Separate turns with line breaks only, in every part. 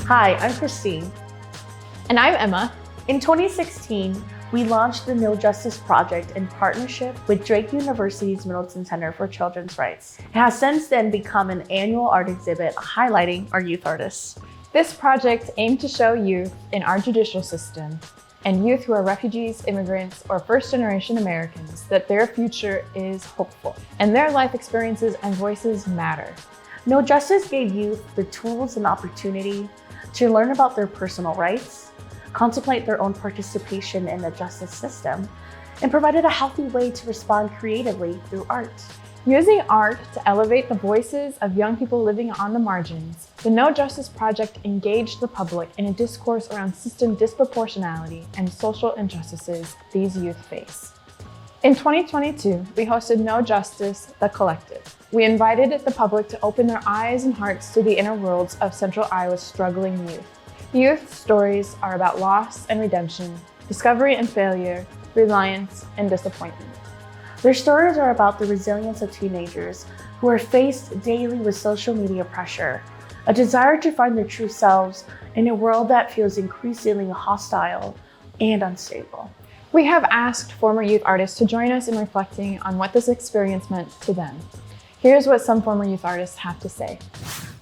Hi, I'm Christine.
And I'm Emma.
In 2016, we launched the No Justice Project in partnership with Drake University's Middleton Center for Children's Rights. It has since then become an annual art exhibit highlighting our youth artists.
This project aimed to show youth in our judicial system and youth who are refugees, immigrants, or first-generation Americans that their future is hopeful and their life experiences and voices matter.
No Justice gave youth the tools and opportunity to learn about their personal rights, contemplate their own participation in the justice system, and provided a healthy way to respond creatively through art.
Using art to elevate the voices of young people living on the margins, the No Justice Project engaged the public in a discourse around system disproportionality and social injustices these youth face. In 2022, we hosted No Justice, The Collective. We invited the public to open their eyes and hearts to the inner worlds of Central Iowa's struggling youth. Youth stories are about loss and redemption, discovery and failure, reliance and disappointment.
Their stories are about the resilience of teenagers who are faced daily with social media pressure, a desire to find their true selves in a world that feels increasingly hostile and unstable.
We have asked former youth artists to join us in reflecting on what this experience meant to them. Here's what some former youth artists have to say.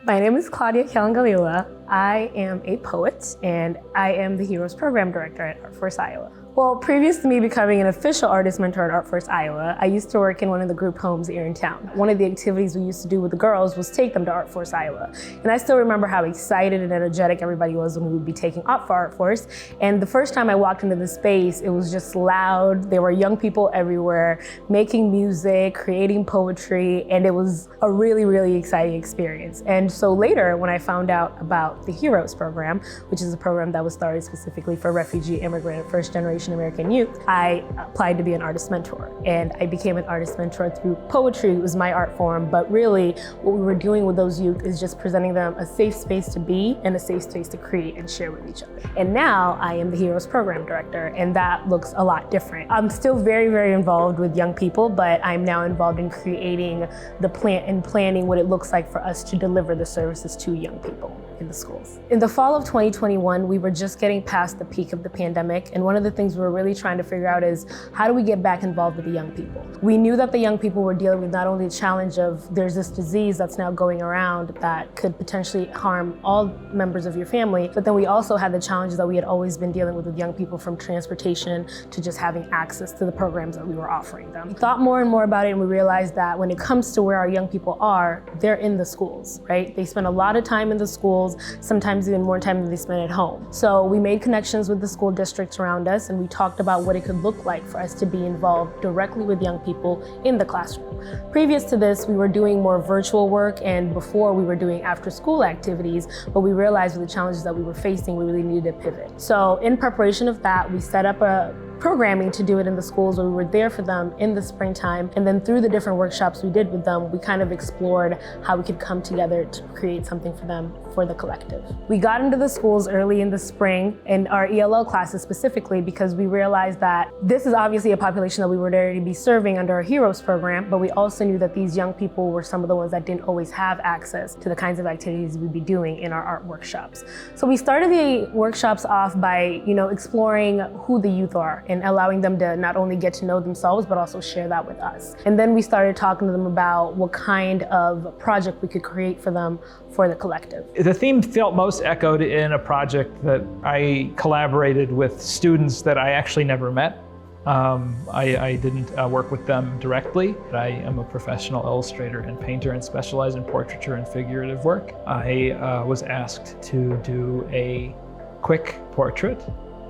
My name is Claudia of ArtForce. I am a poet and I am the Heroes Program Director at ArtForce Iowa. Well, previous to me becoming an official artist mentor at ArtForce Iowa, I used to work in one of the group homes here in town. One of the activities we used to do with the girls was take them to ArtForce Iowa. And I still remember how excited and energetic everybody was when we would be taking art for ArtForce. And the first time I walked into the space, it was just loud. There were young people everywhere making music, creating poetry, and it was a really, really exciting experience. And so later, when I found out about the Heroes program, which is a program that was started specifically for refugee, immigrant, and first-generation American youth, I applied to be an artist mentor. And I became an artist mentor through poetry. It was my art form, but really what we were doing with those youth is just presenting them a safe space to be and a safe space to create and share with each other. And now I am the Heroes Program Director, and that looks a lot different. I'm still very, very involved with young people, but I'm now involved in creating the plan and planning what it looks like for us to deliver the services to young people in the schools. In the fall of 2021, we were just getting past the peak of the pandemic, and one of the things we were really trying to figure out is how do we get back involved with the young people? We knew that the young people were dealing with not only the challenge of there's this disease that's now going around that could potentially harm all members of your family, but then we also had the challenges that we had always been dealing with young people, from transportation to just having access to the programs that we were offering them. We thought more and more about it, and we realized that when it comes to where our young people are, they're in the schools, right? They spend a lot of time in the schools, sometimes even more time than they spend at home. So we made connections with the school districts around us, and we talked about what it could look like for us to be involved directly with young people in the classroom. Previous to this, we were doing more virtual work, and before we were doing after-school activities, but we realized with the challenges that we were facing, we really needed to pivot. So in preparation of that, we set up a programming to do it in the schools where we were there for them in the springtime. And then through the different workshops we did with them, we kind of explored how we could come together to create something for them for the collective. We got into the schools early in the spring, in our ELL classes specifically, because we realized that this is obviously a population that we were there to be serving under our Heroes program, but we also knew that these young people were some of the ones that didn't always have access to the kinds of activities we'd be doing in our art workshops. So we started the workshops off by, exploring who the youth are and allowing them to not only get to know themselves, but also share that with us. And then we started talking to them about what kind of project we could create for them for the collective.
The theme felt most echoed in a project that I collaborated with students that I actually never met. I didn't work with them directly. I am a professional illustrator and painter and specialize in portraiture and figurative work. I was asked to do a quick portrait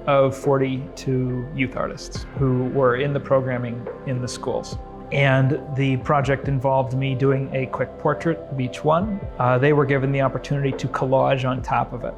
of 42 youth artists who were in the programming in the schools. And the project involved me doing a quick portrait of each one. They were given the opportunity to collage on top of it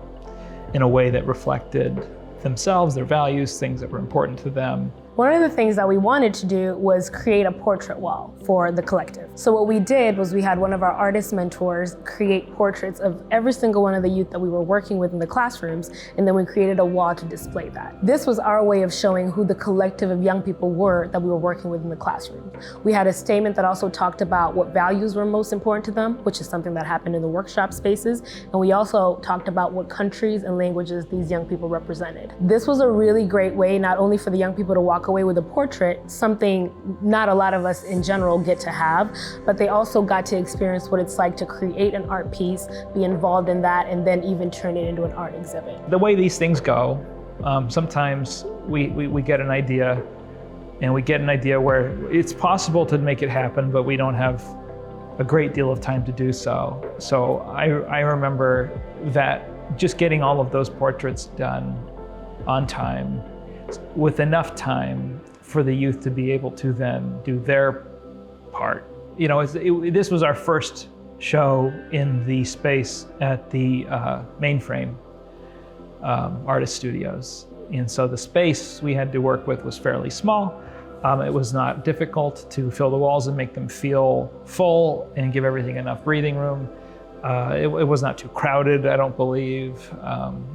in a way that reflected themselves, their values, things that were important to them,
One of the things that we wanted to do was create a portrait wall for the collective. So what we did was we had one of our artist mentors create portraits of every single one of the youth that we were working with in the classrooms, and then we created a wall to display that. This was our way of showing who the collective of young people were that we were working with in the classroom. We had a statement that also talked about what values were most important to them, which is something that happened in the workshop spaces, and we also talked about what countries and languages these young people represented. This was a really great way not only for the young people to walk away with a portrait, something not a lot of us in general get to have, but they also got to experience what it's like to create an art piece, be involved in that, and then even turn it into an art exhibit.
The way these things go, sometimes we get an idea, and we get an idea where it's possible to make it happen, but we don't have a great deal of time to do so. So I remember that just getting all of those portraits done on time, with enough time for the youth to be able to then do their part. You know, this was our first show in the space at the Mainframe Artist Studios. And so the space we had to work with was fairly small. It was not difficult to fill the walls and make them feel full and give everything enough breathing room. It was not too crowded, I don't believe.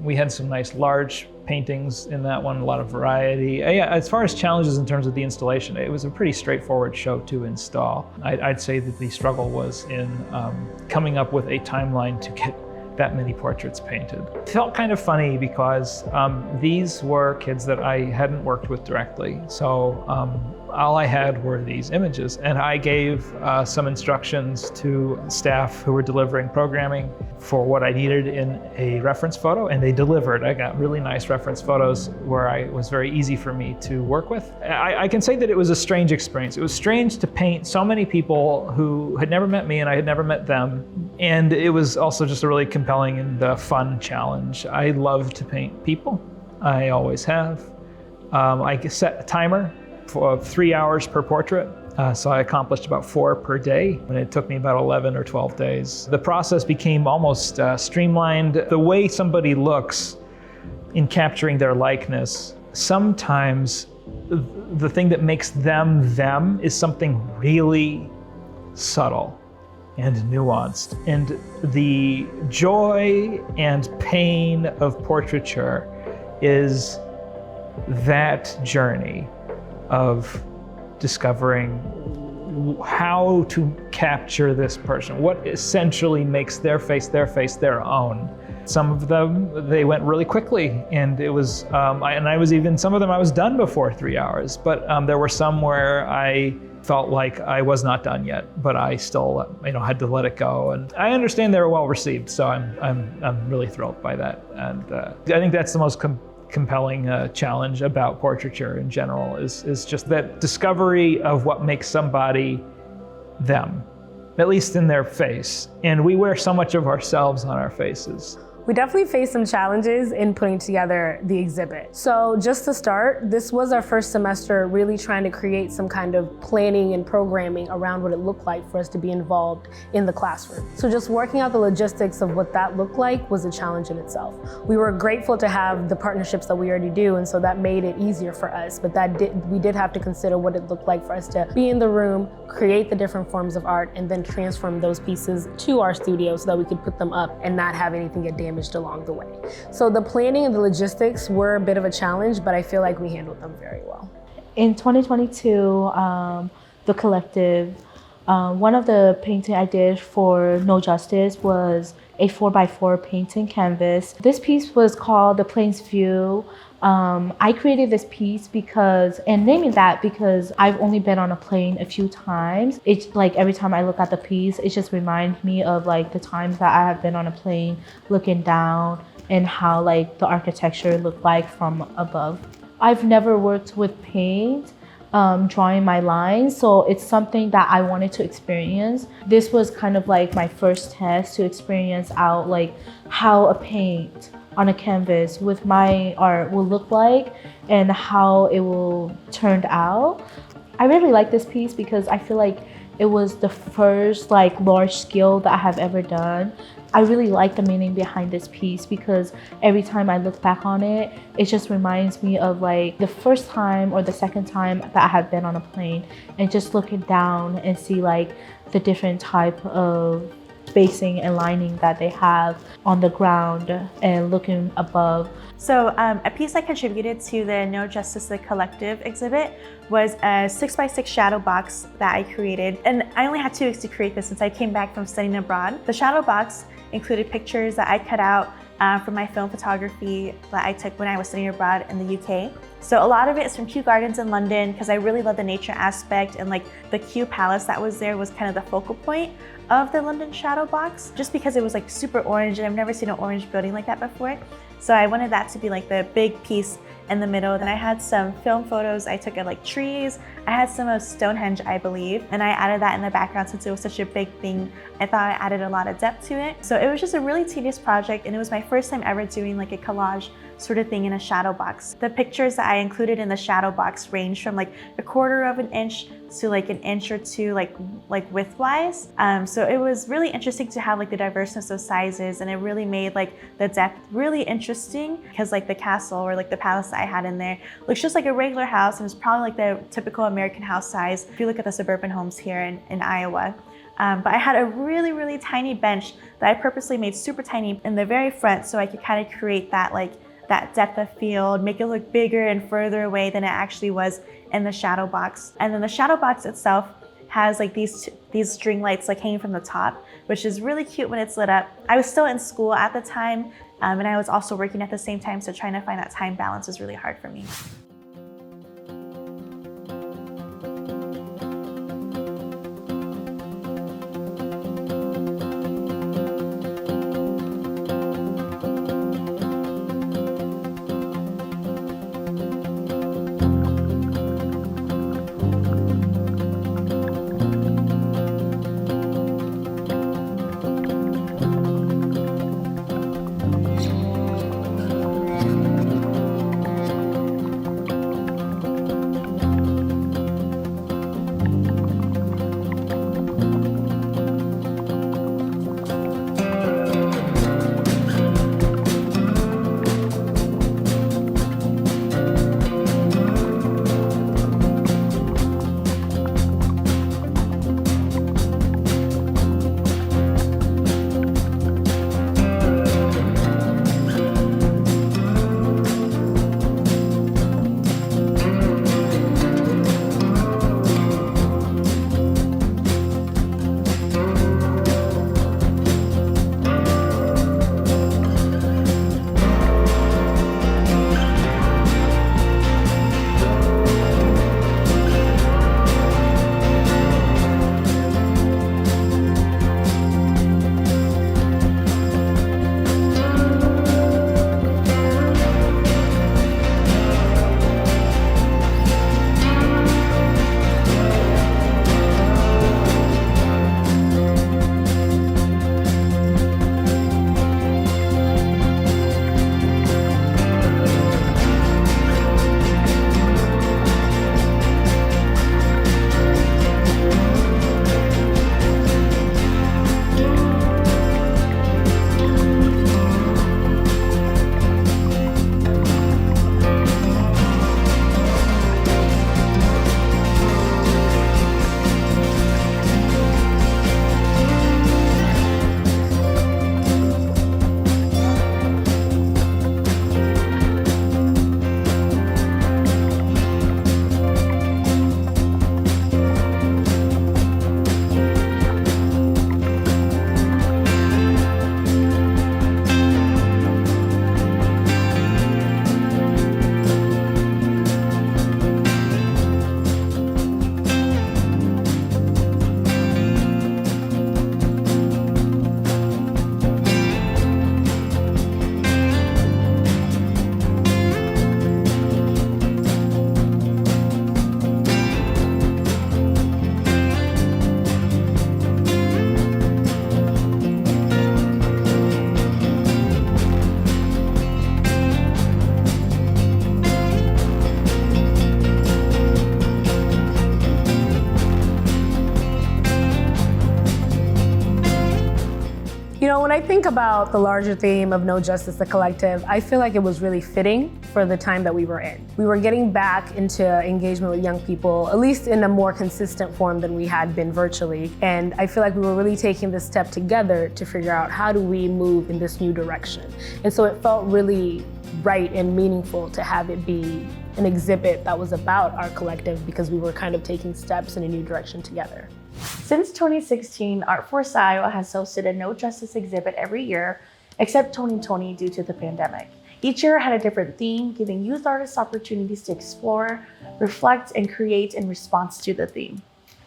We had some nice large paintings in that one, a lot of variety. Yeah, as far as challenges in terms of the installation, it was a pretty straightforward show to install. I'd say that the struggle was in coming up with a timeline to get that many portraits painted. It felt kind of funny because these were kids that I hadn't worked with directly. So all I had were these images, and I gave some instructions to staff who were delivering programming for what I needed in a reference photo, and they delivered. I got really nice reference photos where it was very easy for me to work with. I can say that it was a strange experience. It was strange to paint so many people who had never met me and I had never met them, and it was also just a really compelling and fun challenge. I love to paint people. I always have. I set a timer for 3 hours per portrait. So I accomplished about 4 per day, and it took me about 11 or 12 days. The process became almost streamlined. The way somebody looks in capturing their likeness, sometimes the thing that makes them them is something really subtle and nuanced. And the joy and pain of portraiture is that journey of discovering how to capture this person, what essentially makes their face their own. Some of them, they went really quickly, and it was, some of them I was done before 3 hours, but there were some where I felt like I was not done yet, but I still, had to let it go. And I understand they were well received, so I'm really thrilled by that. And I think that's the most compelling challenge about portraiture in general is just that discovery of what makes somebody them, at least in their face. And we wear so much of ourselves on our faces.
We definitely faced some challenges in putting together the exhibit. So just to start, this was our first semester really trying to create some kind of planning and programming around what it looked like for us to be involved in the classroom. So just working out the logistics of what that looked like was a challenge in itself. We were grateful to have the partnerships that we already do, and so that made it easier for us, but we did have to consider what it looked like for us to be in the room, create the different forms of art, and then transform those pieces to our studio so that we could put them up and not have anything get damaged along the way. So the planning and the logistics were a bit of a challenge, but I feel like we handled them very well.
In 2022, the collective, one of the painting I did for KNOWJUSTICE was a 4x4 painting canvas. This piece was called The Plains View. I created this piece because I've only been on a plane a few times. It's like every time I look at the piece, it just reminds me of like the times that I have been on a plane looking down and how like the architecture looked like from above. I've never worked with paint, drawing my lines, so it's something that I wanted to experience. This was kind of like my first test to experience out like how a paint on a canvas with my art will look like and how it will turn out. I really like this piece because I feel like it was the first like large scale that I have ever done. I really like the meaning behind this piece because every time I look back on it, it just reminds me of like the first time or the second time that I have been on a plane, and just looking down and see like the different type of spacing and lining that they have on the ground and looking above.
So a piece I contributed to the No Justice, the Collective exhibit was a 6x6 shadow box that I created. And I only had 2 weeks to create this since I came back from studying abroad. The shadow box included pictures that I cut out from my film photography that I took when I was studying abroad in the UK. So a lot of it is from Kew Gardens in London because I really love the nature aspect, and like the Kew Palace that was there was kind of the focal point of the London shadow box, just because it was like super orange and I've never seen an orange building like that before. So I wanted that to be like the big piece in the middle. Then I had some film photos I took of like trees. I had some of Stonehenge, I believe, and I added that in the background since it was such a big thing. I thought I added a lot of depth to it. So it was just a really tedious project, and it was my first time ever doing like a collage sort of thing in a shadow box. The pictures that I included in the shadow box range from like 1/4 of an inch to like 1 inch or 2 like width-wise. So it was really interesting to have like the diverseness of sizes, and it really made like the depth really interesting because like the castle or like the palace that I had in there looks just like a regular house, and it's probably like the typical American house size if you look at the suburban homes here in Iowa. But I had a really, really tiny bench that I purposely made super tiny in the very front so I could kind of create that depth of field, make it look bigger and further away than it actually was in the shadow box. And then the shadow box itself has like these string lights like hanging from the top, which is really cute when it's lit up. I was still in school at the time, and I was also working at the same time, so trying to find that time balance was really hard for me.
know, when I think about the larger theme of No Justice, the collective, I feel like it was really fitting for the time that we were in. We were getting back into engagement with young people, at least in a more consistent form than we had been virtually. And I feel like we were really taking this step together to figure out how do we move in this new direction. And so it felt really right and meaningful to have it be an exhibit that was about our collective because we were kind of taking steps in a new direction together.
Since 2016, ArtForce Iowa has hosted a No Justice exhibit every year, except 2020 due to the pandemic. Each year had a different theme, giving youth artists opportunities to explore, reflect, and create in response to the theme.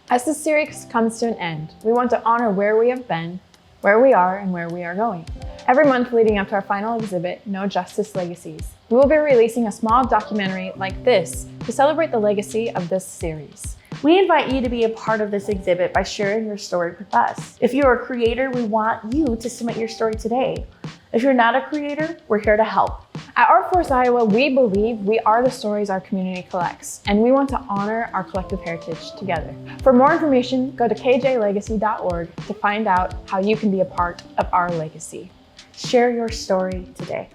As this series comes to an end, we want to honor where we have been, where we are, and where we are going. Every month leading up to our final exhibit, No Justice Legacies, we will be releasing a small documentary like this to celebrate the legacy of this series.
We invite you to be a part of this exhibit by sharing your story with us. If you're a creator, we want you to submit your story today. If you're not a creator, we're here to help.
At ArtForce Iowa, we believe we are the stories our community collects, and we want to honor our collective heritage together. For more information, go to kjlegacy.org to find out how you can be a part of our legacy.
Share your story today.